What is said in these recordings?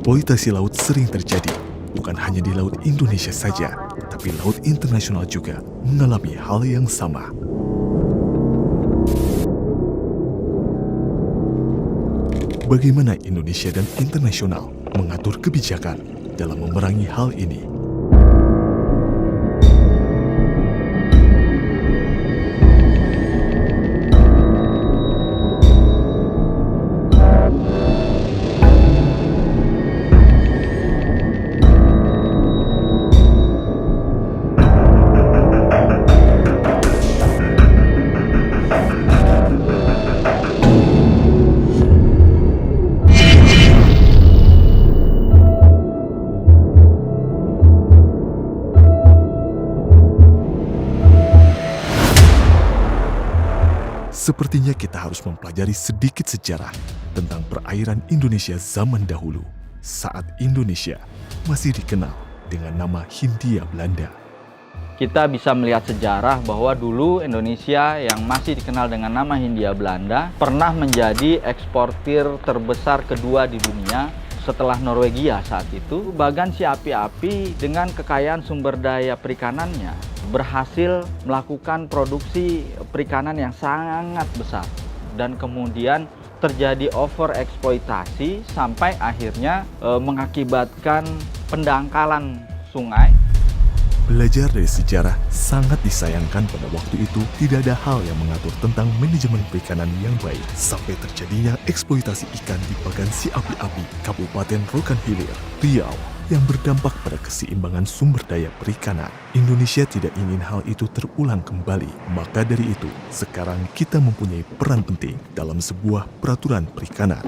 Eksploitasi laut sering terjadi, bukan hanya di Laut Indonesia saja, tapi laut internasional juga mengalami hal yang sama. Bagaimana Indonesia dan internasional mengatur kebijakan dalam memerangi hal ini? Sepertinya kita harus mempelajari sedikit sejarah tentang perairan Indonesia zaman dahulu, saat Indonesia masih dikenal dengan nama Hindia Belanda. Kita bisa melihat sejarah bahwa dulu Indonesia yang masih dikenal dengan nama Hindia Belanda pernah menjadi eksportir terbesar kedua di dunia setelah Norwegia saat itu. Bagan si api-api dengan kekayaan sumber daya perikanannya berhasil melakukan produksi perikanan yang sangat besar. Dan kemudian terjadi overeksploitasi sampai akhirnya mengakibatkan pendangkalan sungai. Belajar dari sejarah sangat disayangkan pada waktu itu tidak ada hal yang mengatur tentang manajemen perikanan yang baik sampai terjadinya eksploitasi ikan di Bagan Si Api-Api, Kabupaten Rokan Hilir, Riau yang berdampak pada keseimbangan sumber daya perikanan. Indonesia tidak ingin hal itu terulang kembali. Maka dari itu, sekarang kita mempunyai peran penting dalam sebuah peraturan perikanan.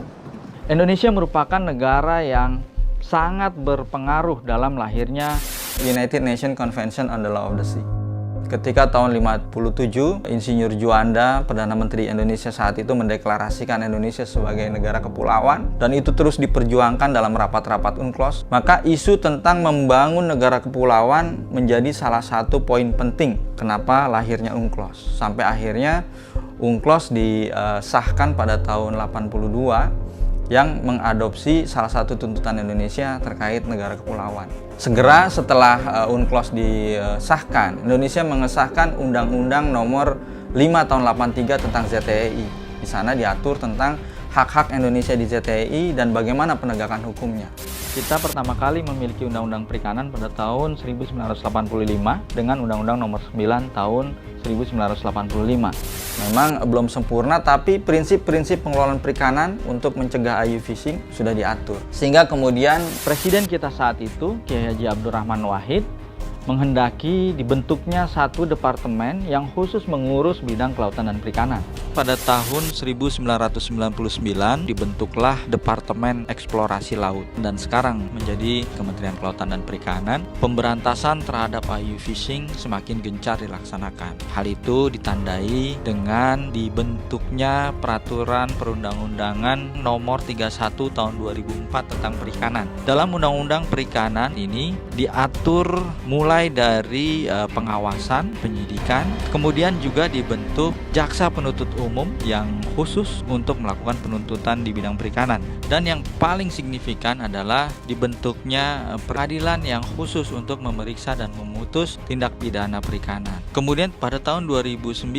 Indonesia merupakan negara yang sangat berpengaruh dalam lahirnya United Nations Convention on the Law of the Sea. Ketika tahun 57, Insinyur Juanda, Perdana Menteri Indonesia saat itu mendeklarasikan Indonesia sebagai negara kepulauan, dan itu terus diperjuangkan dalam rapat-rapat UNCLOS, maka isu tentang membangun negara kepulauan menjadi salah satu poin penting kenapa lahirnya UNCLOS. Sampai akhirnya UNCLOS disahkan pada tahun 82 yang mengadopsi salah satu tuntutan Indonesia terkait negara kepulauan. Segera setelah UNCLOS disahkan, Indonesia mengesahkan Undang-Undang Nomor 5 Tahun 83 tentang ZTEI. Di sana diatur tentang hak-hak Indonesia di ZTEI dan bagaimana penegakan hukumnya. Kita pertama kali memiliki Undang-Undang Perikanan pada tahun 1985 dengan Undang-Undang Nomor 9 Tahun 1985. Memang belum sempurna, tapi prinsip-prinsip pengelolaan perikanan untuk mencegah IUU fishing sudah diatur. Sehingga kemudian Presiden kita saat itu, Kiai Haji Abdurrahman Wahid, menghendaki dibentuknya satu departemen yang khusus mengurus bidang kelautan dan perikanan. Pada tahun 1999 dibentuklah Departemen Eksplorasi Laut dan sekarang menjadi Kementerian Kelautan dan Perikanan. Pemberantasan terhadap IUU fishing semakin gencar dilaksanakan. Hal itu ditandai dengan dibentuknya Peraturan Perundang-undangan Nomor 31 Tahun 2004 tentang perikanan. Dalam Undang-Undang Perikanan ini diatur mulai dari pengawasan, penyidikan, kemudian juga dibentuk Jaksa Penuntut Umum yang khusus untuk melakukan penuntutan di bidang perikanan. Dan yang paling signifikan adalah dibentuknya peradilan yang khusus untuk memeriksa dan memutus tindak pidana perikanan. Kemudian pada tahun 2009,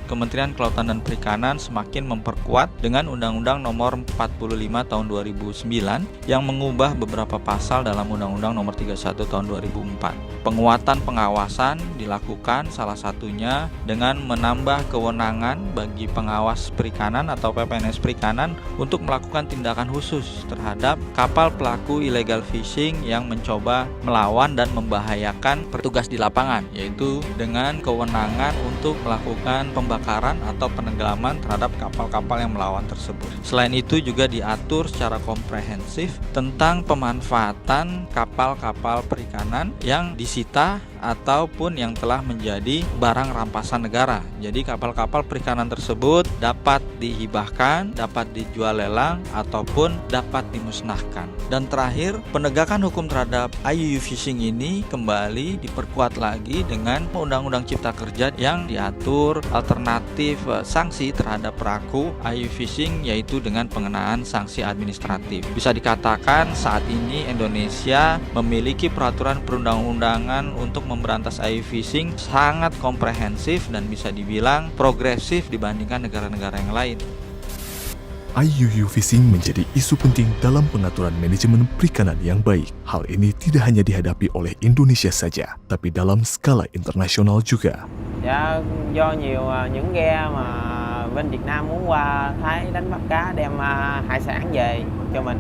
Kementerian Kelautan dan Perikanan semakin memperkuat dengan Undang-Undang Nomor 45 Tahun 2009 yang mengubah beberapa pasal dalam Undang-Undang Nomor 31 Tahun 2004. Penguatan pengawasan dilakukan salah satunya dengan menambah kewenangan bagi pengawas perikanan atau PPNS perikanan untuk melakukan tindakan khusus terhadap kapal pelaku illegal fishing yang mencoba melawan dan membahayakan petugas di lapangan, yaitu dengan kewenangan untuk melakukan pembakaran atau penenggelaman terhadap kapal-kapal yang melawan tersebut. Selain itu juga diatur secara komprehensif tentang pemanfaatan kapal-kapal perikanan yang disita ataupun yang telah menjadi barang rampasan negara. Jadi kapal-kapal perikanan tersebut dapat dihibahkan, dapat dijual lelang, ataupun dapat dimusnahkan. Dan terakhir, penegakan hukum terhadap IUU Fishing ini kembali diperkuat lagi dengan Undang-Undang Cipta Kerja yang diatur alternatif sanksi terhadap pelaku IUU Fishing, yaitu dengan pengenaan sanksi administratif. Bisa dikatakan saat ini Indonesia memiliki peraturan perundang-undangan untuk memberantas IUU Fishing sangat komprehensif dan bisa dibilang progresif dibandingkan negara-negara yang lain. IUU Fishing menjadi isu penting dalam pengaturan manajemen perikanan yang baik. Hal ini tidak hanya dihadapi oleh Indonesia saja, tapi dalam skala internasional juga. Dạ, do nhiều những ghe mà bên Việt Nam muốn qua Thái đánh bắt cá đem hải sản về cho mình.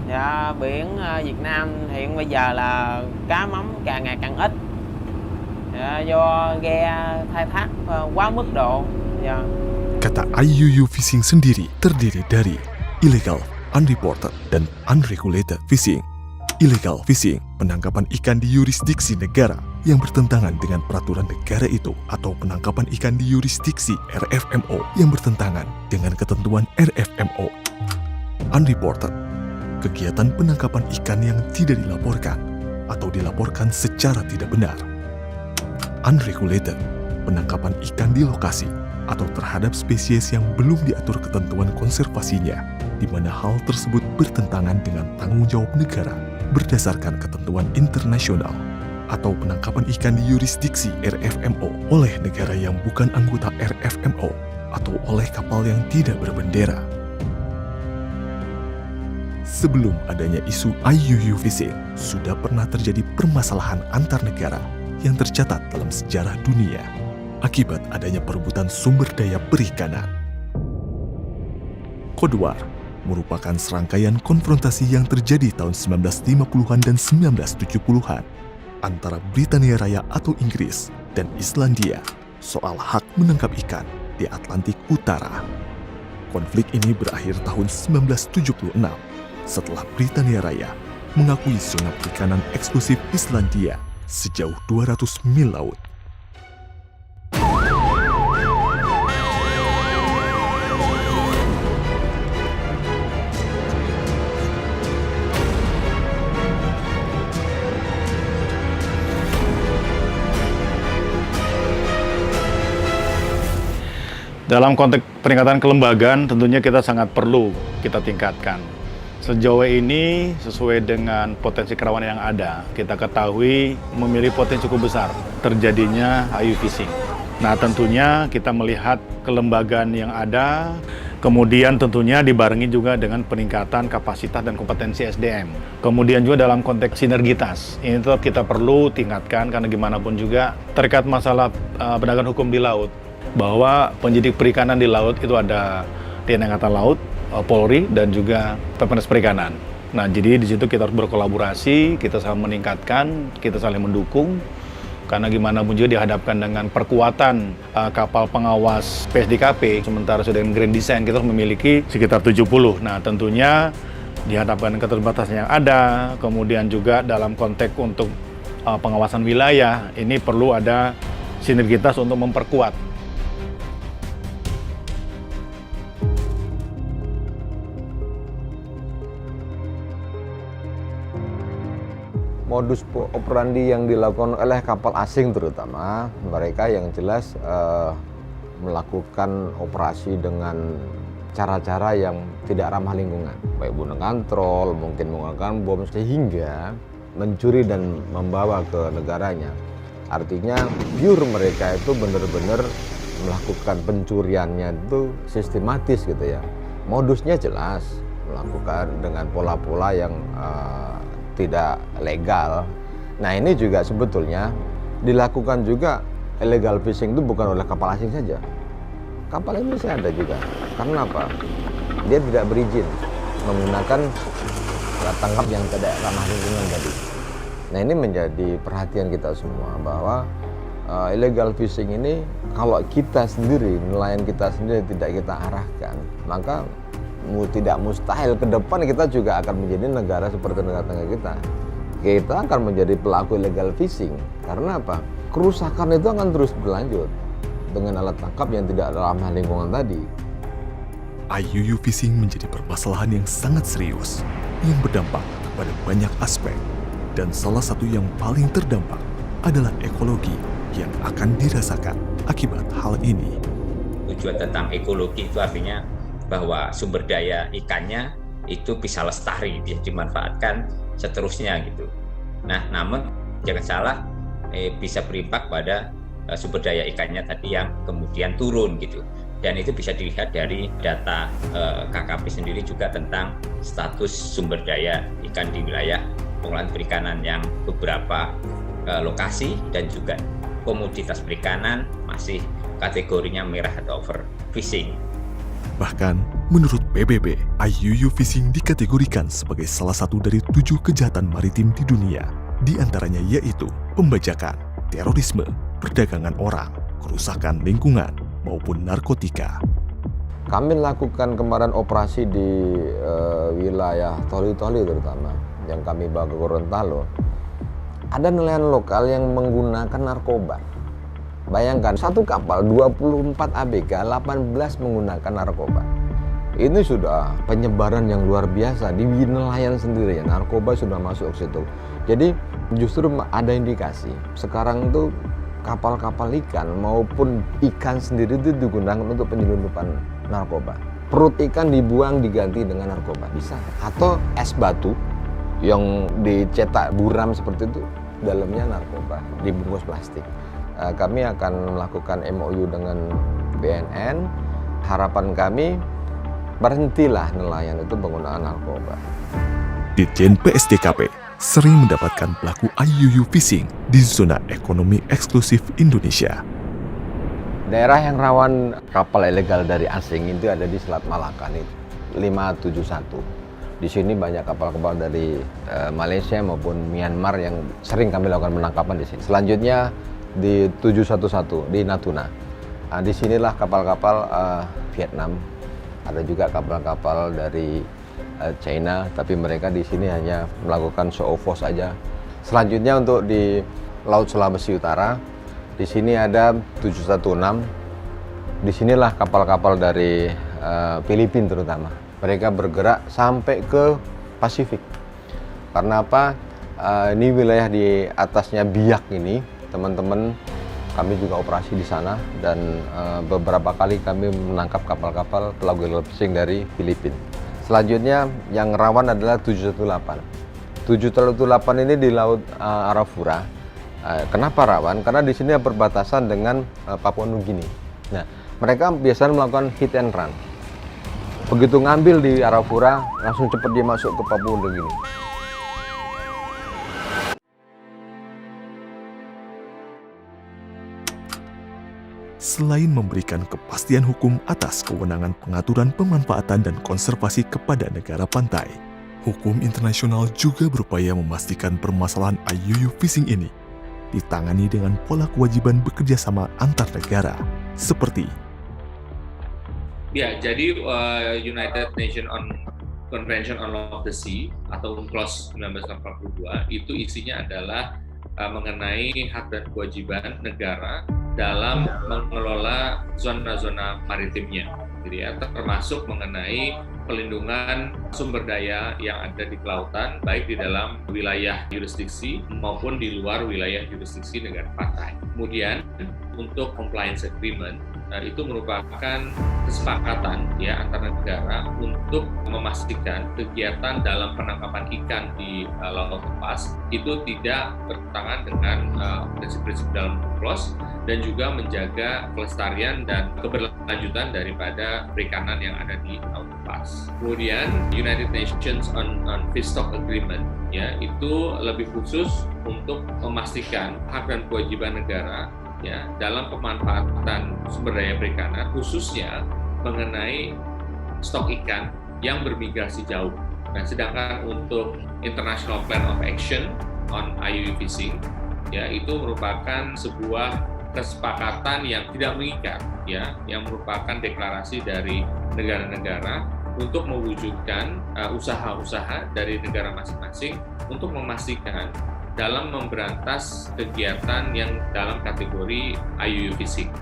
Dạ, biển Việt Nam hiện bây giờ là cá mắm càng ngày càng ít. Dạ, do ghe khai thác quá mức độ. Dạ. Kata IUU Fishing sendiri terdiri dari illegal, unreported, dan unregulated fishing. Illegal fishing, penangkapan ikan di yurisdiksi negara yang bertentangan dengan peraturan negara itu, atau penangkapan ikan di yurisdiksi RFMO yang bertentangan dengan ketentuan RFMO. Unreported, kegiatan penangkapan ikan yang tidak dilaporkan atau dilaporkan secara tidak benar. Unregulated, penangkapan ikan di lokasi atau terhadap spesies yang belum diatur ketentuan konservasinya, di mana hal tersebut bertentangan dengan tanggung jawab negara berdasarkan ketentuan internasional, atau penangkapan ikan di yurisdiksi RFMO oleh negara yang bukan anggota RFMO atau oleh kapal yang tidak berbendera. Sebelum adanya isu IUU Fishing, sudah pernah terjadi permasalahan antar negara yang tercatat dalam sejarah dunia akibat adanya perebutan sumber daya perikanan. Cold War merupakan serangkaian konfrontasi yang terjadi tahun 1950-an dan 1970-an antara Britania Raya atau Inggris dan Islandia soal hak menangkap ikan di Atlantik Utara. Konflik ini berakhir tahun 1976 setelah Britania Raya mengakui zona perikanan eksklusif Islandia sejauh 200 mil laut. Dalam konteks peningkatan kelembagaan, tentunya kita sangat perlu kita tingkatkan. Sejauh ini, sesuai dengan potensi kerawanan yang ada, kita ketahui memiliki potensi cukup besar terjadinya IUU Fishing. Nah, tentunya kita melihat kelembagaan yang ada, kemudian tentunya dibarengi juga dengan peningkatan kapasitas dan kompetensi SDM. Kemudian juga dalam konteks sinergitas, ini tetap kita perlu tingkatkan karena gimana pun juga terkait masalah penegakan hukum di laut, bahwa penyidik perikanan di laut itu ada TNI Angkatan Laut, Polri, dan juga Pepenas Perikanan. Nah, jadi di situ kita harus berkolaborasi, kita saling meningkatkan, kita saling mendukung, karena gimana pun juga dihadapkan dengan perkuatan kapal pengawas PSDKP, sementara sudah dengan Grand Design kita memiliki sekitar 70. Nah, tentunya dihadapkan dengan keterbatasan yang ada, kemudian juga dalam konteks untuk pengawasan wilayah, ini perlu ada sinergitas untuk memperkuat. Modus operandi yang dilakukan oleh kapal asing terutama, mereka yang jelas melakukan operasi dengan cara-cara yang tidak ramah lingkungan, baik menggunakan trol, mungkin menggunakan bom, sehingga mencuri dan membawa ke negaranya. Artinya pure mereka itu benar-benar melakukan pencuriannya itu sistematis gitu ya. Modusnya jelas, melakukan dengan pola-pola yang tidak legal. Nah, ini juga sebetulnya dilakukan juga illegal fishing itu bukan oleh kapal asing saja. Kapal Indonesia ada juga. Karena apa? Dia tidak berizin menggunakan alat tangkap yang tidak ramah lingkungan tadi. Nah, ini menjadi perhatian kita semua bahwa illegal fishing ini kalau kita sendiri, nelayan kita sendiri tidak kita arahkan, maka tidak mustahil ke depan kita juga akan menjadi negara seperti negara tetangga kita. kita akan menjadi pelaku illegal fishing. Karena apa? Kerusakan itu akan terus berlanjut dengan alat tangkap yang tidak ramah lingkungan tadi. IUU fishing menjadi permasalahan yang sangat serius yang berdampak pada banyak aspek, dan salah satu yang paling terdampak adalah ekologi yang akan dirasakan akibat hal ini. Tujuan tentang ekologi itu artinya bahwa sumber daya ikannya itu bisa lestari, bisa dimanfaatkan seterusnya gitu. Nah, namun jangan salah bisa berimpak pada sumber daya ikannya tadi yang kemudian turun gitu. Dan itu bisa dilihat dari data KKP sendiri juga tentang status sumber daya ikan di wilayah pengolahan perikanan yang beberapa lokasi dan juga komoditas perikanan masih kategorinya merah atau overfishing. Bahkan, menurut PBB, IUU fishing dikategorikan sebagai salah satu dari 7 kejahatan maritim di dunia. Di antaranya yaitu pembajakan, terorisme, perdagangan orang, kerusakan lingkungan, maupun narkotika. Kami lakukan kemarin operasi di wilayah Toli-Toli terutama, yang kami bawa ke Gorontalo. Ada nelayan lokal yang menggunakan narkoba. Bayangkan, satu kapal 24 ABK, 18 menggunakan narkoba. Ini sudah penyebaran yang luar biasa di nelayan sendiri ya, narkoba sudah masuk ke situ. Jadi justru ada indikasi sekarang itu kapal-kapal ikan maupun ikan sendiri itu digunakan untuk penyelundupan narkoba. Perut ikan dibuang diganti dengan narkoba, bisa. Atau es batu yang dicetak buram seperti itu, dalamnya narkoba, dibungkus plastik. Kami akan melakukan MOU dengan BNN. Harapan kami berhentilah nelayan itu penggunaan narkoba. Ditjen PSDKP sering mendapatkan pelaku IUU fishing di zona ekonomi eksklusif Indonesia. Daerah yang rawan kapal ilegal dari asing itu ada di Selat Malaka nih, 571. Di sini banyak kapal-kapal dari Malaysia maupun Myanmar yang sering kami lakukan penangkapan di sini. Selanjutnya di 711 di Natuna. Nah, di sinilah kapal-kapal Vietnam. Ada juga kapal-kapal dari China, tapi mereka di sini hanya melakukan show of force saja. Selanjutnya untuk di Laut Sulawesi Utara, di sini ada 716. Di sinilah kapal-kapal dari Filipina terutama. Mereka bergerak sampai ke Pasifik. Karena apa? Ini wilayah di atasnya Biak ini, teman-teman. Kami juga operasi di sana dan beberapa kali kami menangkap kapal-kapal pelaku illegal fishing dari Filipina. Selanjutnya yang rawan adalah 718. 718 ini di Laut Arafura. Kenapa rawan? Karena di sini berbatasan dengan Papua Nugini. Nah, mereka biasanya melakukan hit and run. Begitu ngambil di Arafura, langsung cepat dia masuk ke Papua Nugini. Selain memberikan kepastian hukum atas kewenangan pengaturan pemanfaatan dan konservasi kepada negara pantai, hukum internasional juga berupaya memastikan permasalahan IUU fishing ini ditangani dengan pola kewajiban bekerja sama antar negara, seperti ya, jadi United Nations Convention on Law of the Sea atau UNCLOS 1942 itu isinya adalah mengenai hak dan kewajiban negara dalam mengelola zona-zona maritimnya, jadi ya, termasuk mengenai pelindungan sumber daya yang ada di kelautan, baik di dalam wilayah jurisdiksi maupun di luar wilayah jurisdiksi negara pantai. Kemudian untuk compliance agreement, itu merupakan kesepakatan ya antar negara untuk memastikan kegiatan dalam penangkapan ikan di laut lepas itu tidak bertentangan dengan prinsip-prinsip dalam UNCLOS dan juga menjaga kelestarian dan keberlanjutan daripada perikanan yang ada di laut lepas. Kemudian United Nations on Fish Stock Agreement ya itu lebih khusus untuk memastikan hak dan kewajiban negara ya dalam pemanfaatan sumber daya perikanan, khususnya mengenai stok ikan yang bermigrasi jauh. Nah, sedangkan untuk International Plan of Action on IUU Fishing ya itu merupakan sebuah kesepakatan yang tidak mengikat ya, yang merupakan deklarasi dari negara-negara untuk mewujudkan usaha-usaha dari negara masing-masing untuk memastikan dalam memberantas kegiatan yang dalam kategori IUU Fishing.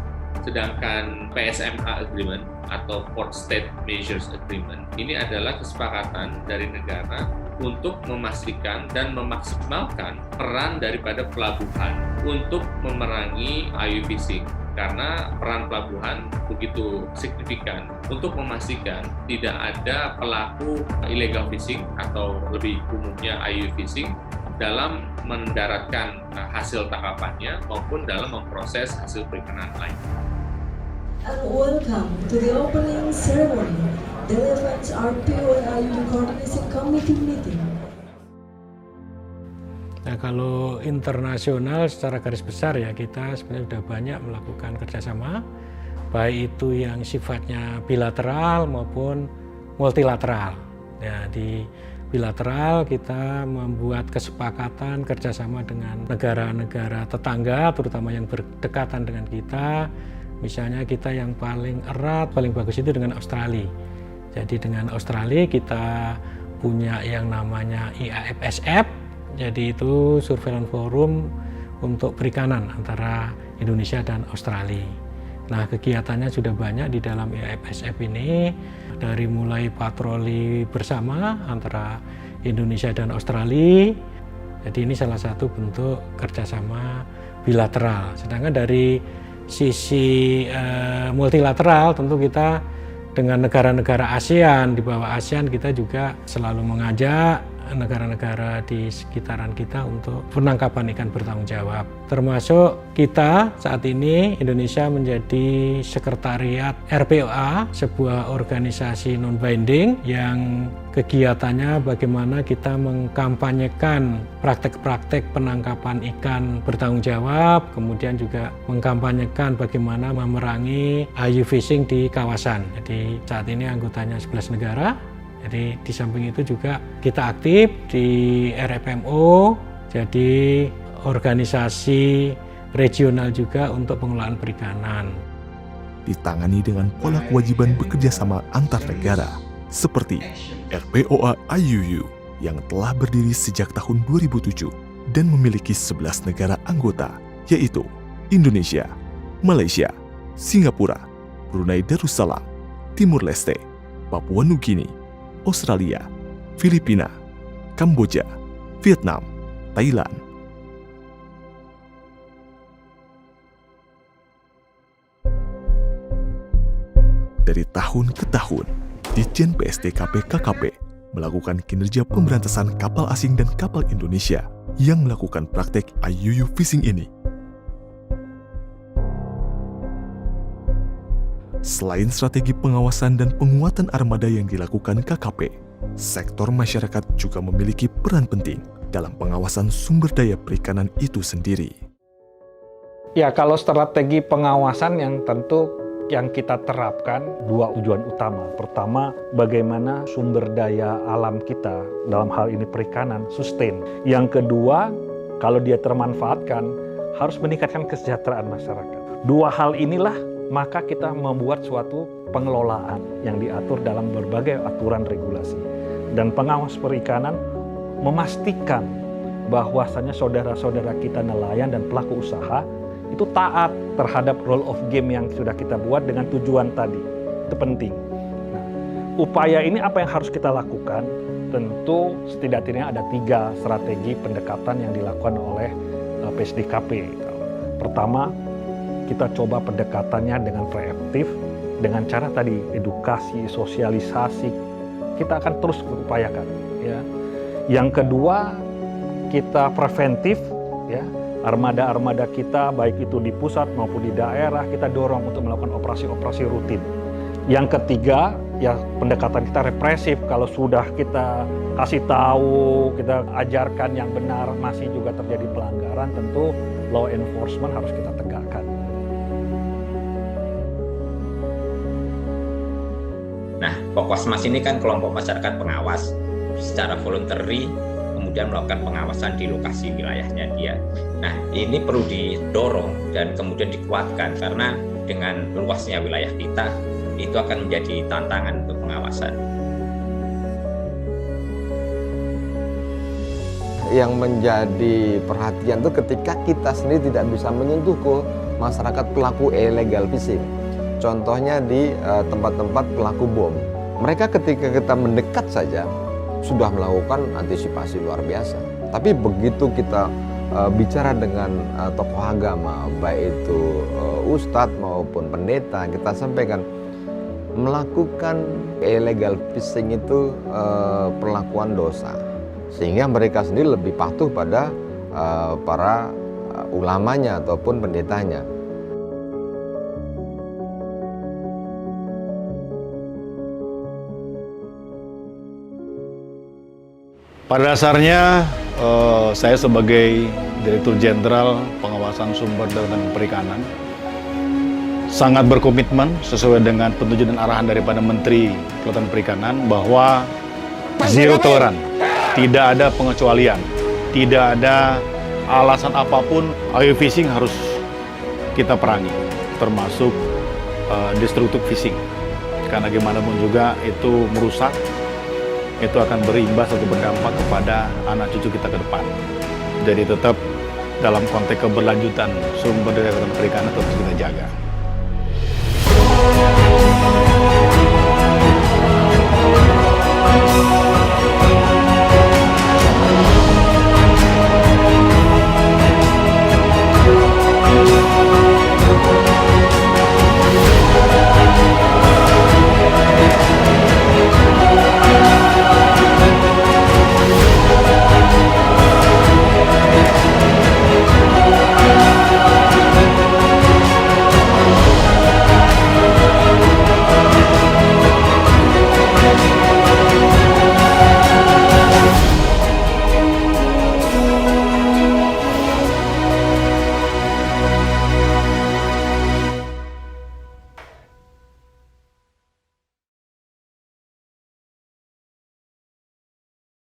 Sedangkan PSMA Agreement atau Port State Measures Agreement ini adalah kesepakatan dari negara untuk memastikan dan memaksimalkan peran daripada pelabuhan untuk memerangi IUU Fishing. Karena peran pelabuhan begitu signifikan untuk memastikan tidak ada pelaku illegal fishing atau lebih umumnya IUU Fishing dalam mendaratkan hasil tangkapannya maupun dalam memproses hasil perikanan lain. And welcome to the opening ceremony, the 11th RPO-IUU Coordination Committee meeting. Nah, kalau internasional secara garis besar ya kita sebenarnya sudah banyak melakukan kerjasama, baik itu yang sifatnya bilateral maupun multilateral. Ya, di bilateral kita membuat kesepakatan kerjasama dengan negara-negara tetangga, terutama yang berdekatan dengan kita. Misalnya kita yang paling erat, paling bagus itu dengan Australia. Jadi dengan Australia kita punya yang namanya IAFSF. Jadi itu Surveillance Forum untuk perikanan antara Indonesia dan Australia. Nah, kegiatannya sudah banyak di dalam IAFSF ini, dari mulai patroli bersama antara Indonesia dan Australia. Jadi ini salah satu bentuk kerjasama bilateral. Sedangkan dari sisi multilateral tentu kita dengan negara-negara ASEAN, di bawah ASEAN kita juga selalu mengajak negara-negara di sekitaran kita untuk penangkapan ikan bertanggung jawab. Termasuk kita saat ini Indonesia menjadi sekretariat RPOA, sebuah organisasi non-binding yang kegiatannya bagaimana kita mengkampanyekan praktek-praktek penangkapan ikan bertanggung jawab, kemudian juga mengkampanyekan bagaimana memerangi IUU Fishing di kawasan. Jadi saat ini anggotanya 11 negara. Jadi di samping itu juga kita aktif di RFMO, jadi organisasi regional juga untuk pengelolaan perikanan. Ditangani dengan pola kewajiban bekerja sama antar negara, seperti RPOA IUU yang telah berdiri sejak tahun 2007 dan memiliki 11 negara anggota, yaitu Indonesia, Malaysia, Singapura, Brunei Darussalam, Timur Leste, Papua Nugini, Australia, Filipina, Kamboja, Vietnam, Thailand. Dari tahun ke tahun, Ditjen PSDKP KKP melakukan kinerja pemberantasan kapal asing dan kapal Indonesia yang melakukan praktek IUU Fishing ini. Selain strategi pengawasan dan penguatan armada yang dilakukan KKP, sektor masyarakat juga memiliki peran penting dalam pengawasan sumber daya perikanan itu sendiri. Ya, kalau strategi pengawasan yang tentu yang kita terapkan dua tujuan utama. Pertama, bagaimana sumber daya alam kita, dalam hal ini perikanan, sustain. Yang kedua, kalau dia termanfaatkan, harus meningkatkan kesejahteraan masyarakat. Dua hal inilah maka kita membuat suatu pengelolaan yang diatur dalam berbagai aturan regulasi. Dan pengawas perikanan memastikan bahwasannya saudara-saudara kita nelayan dan pelaku usaha itu taat terhadap rule of game yang sudah kita buat dengan tujuan tadi. Itu penting. Nah, upaya ini apa yang harus kita lakukan? Tentu setidaknya ada 3 strategi pendekatan yang dilakukan oleh PSDKP. Pertama, kita coba pendekatannya dengan preemptif, dengan cara tadi edukasi, sosialisasi, kita akan terus berupayakan. Ya. Yang kedua, kita preventif, ya, armada-armada kita baik itu di pusat maupun di daerah kita dorong untuk melakukan operasi-operasi rutin. Yang ketiga, ya pendekatan kita represif. Kalau sudah kita kasih tahu, kita ajarkan yang benar, masih juga terjadi pelanggaran, tentu law enforcement harus kita tegakkan. Nah, Pokosmas ini kan kelompok masyarakat pengawas secara voluntary, kemudian melakukan pengawasan di lokasi wilayahnya dia. Nah, ini perlu didorong dan kemudian dikuatkan karena dengan luasnya wilayah kita, itu akan menjadi tantangan untuk pengawasan. yang menjadi perhatian itu ketika kita sendiri tidak bisa menyentuh ke masyarakat pelaku illegal fishing. Contohnya di tempat-tempat pelaku bom. Mereka ketika kita mendekat saja sudah melakukan antisipasi luar biasa. Tapi begitu kita bicara dengan tokoh agama, baik itu ustadz maupun pendeta, kita sampaikan melakukan illegal fishing itu perlakuan dosa, sehingga mereka sendiri lebih patuh pada para ulamanya ataupun pendetanya. Pada dasarnya saya sebagai Direktur Jenderal Pengawasan Sumber Daya dan Perikanan sangat berkomitmen sesuai dengan petunjuk dan arahan daripada Menteri Kelautan Perikanan bahwa zero tolerance, tidak ada pengecualian, tidak ada alasan apapun IUU fishing harus kita perangi, termasuk destructive fishing, karena gimana pun juga itu merusak, itu akan berimbas atau berdampak kepada anak cucu kita ke depan. Jadi tetap dalam konteks keberlanjutan sumber daya perikanan terus kita jaga.